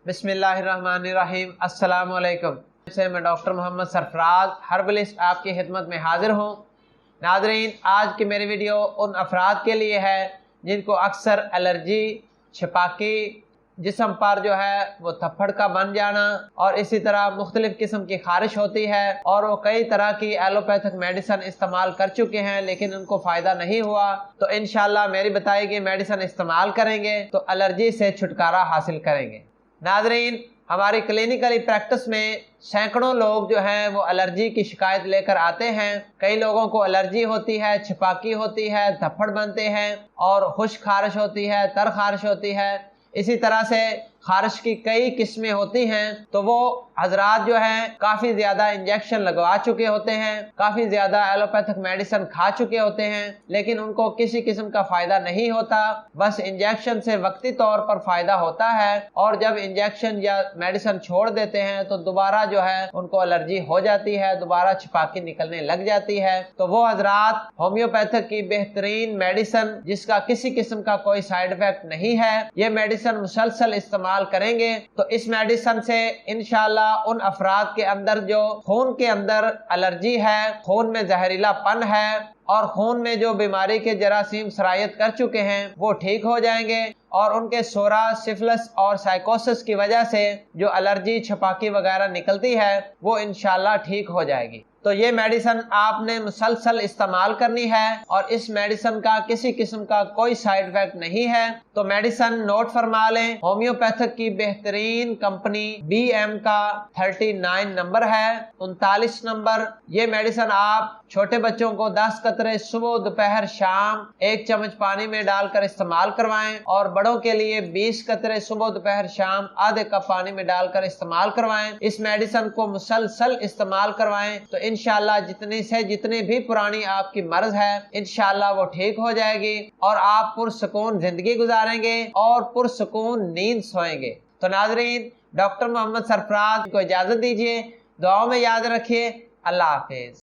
बिस्मिल्लाहिर्रहमानिर्रहीम। अस्सलामु अलैकुम। से मैं डॉक्टर मोहम्मद सरफराज हर्बलिस्ट आपकी खिदमत में हाजिर हूँ। नाज़रीन, आज की मेरी वीडियो उन अफराद के लिए है जिनको अक्सर एलर्जी, छपाकी, जिस्म पर जो है वो थप्पड़ का बन जाना और इसी तरह मुख्तलिफ किस्म की खारिश होती है और वो कई तरह की एलोपैथिक मेडिसिन इस्तेमाल कर चुके हैं लेकिन उनको फ़ायदा नहीं हुआ। तो इंशाल्लाह मेरी बताई गई मेडिसिन इस्तेमाल करेंगे तो एलर्जी से छुटकारा हासिल करेंगे। नाज़रीन, हमारी क्लिनिकली प्रैक्टिस में सैकड़ों लोग जो हैं वो एलर्जी की शिकायत लेकर आते हैं। कई लोगों को एलर्जी होती है, छपाकी होती है, धप्पड़ बनते हैं और खुश्क खारिश होती है, तर खारिश होती है। इसी तरह से खारिश की कई किस्में होती हैं। तो वो हजरात जो हैं काफ़ी ज़्यादा इंजेक्शन लगवा चुके होते हैं, काफ़ी ज़्यादा एलोपैथिक मेडिसिन खा चुके होते हैं लेकिन उनको किसी किस्म का फ़ायदा नहीं होता। बस इंजेक्शन से वक्ती तौर पर फ़ायदा होता है और जब इंजेक्शन या मेडिसिन छोड़ देते हैं तो दोबारा जो है उनको एलर्जी हो जाती है, दोबारा छपाकी निकलने लग जाती है। तो वो हजरात होम्योपैथिक की बेहतरीन मेडिसिन जिसका किसी किस्म का कोई साइड इफेक्ट नहीं है, ये मेडिसिन मुसलसल इस्तेमाल करेंगे तो इस मेडिसिन से इंशाल्लाह उन अफराद के अंदर जो खून के अंदर एलर्जी है, खून में जहरीलापन है और खून में जो बीमारी के जरासीम सरायत कर चुके हैं वो ठीक हो जाएंगे और उनके सोरा, सिफिलिस और साइकोसिस की वजह से जो एलर्जी, छपाकी वगैरह निकलती है वो इंशाल्लाह ठीक हो जाएगी। तो ये मेडिसिन आपने मुसलसल इस्तेमाल करनी है और इस मेडिसिन का किसी किस्म का कोई साइड इफेक्ट नहीं है। तो मेडिसिन नोट फरमा लें। होम्योपैथिक की बेहतरीन कंपनी BM का 39 नंबर है, 39 नंबर। ये मेडिसिन आप छोटे बच्चों को 10 कतरे सुबह, दोपहर, शाम 1 चम्मच पानी में डालकर इस्तेमाल करवाएं और बड़ों के लिए 20 कतरे सुबह, दोपहर, शाम आधे कप पानी में डालकर इस्तेमाल करवाएं। इस मेडिसिन को मुसलसल इस्तेमाल करवाएं तो इंशाल्लाह जितनी भी पुरानी आपकी मर्ज है इंशाल्लाह वो ठीक हो जाएगी और आप पुरसुकून जिंदगी गुजारेंगे और पुरसुकून नींद सोएंगे। तो नाजरीन, डॉक्टर मोहम्मद सरफराज को इजाजत दीजिए। दुआओं में याद रखिए। अल्लाह हाफिज।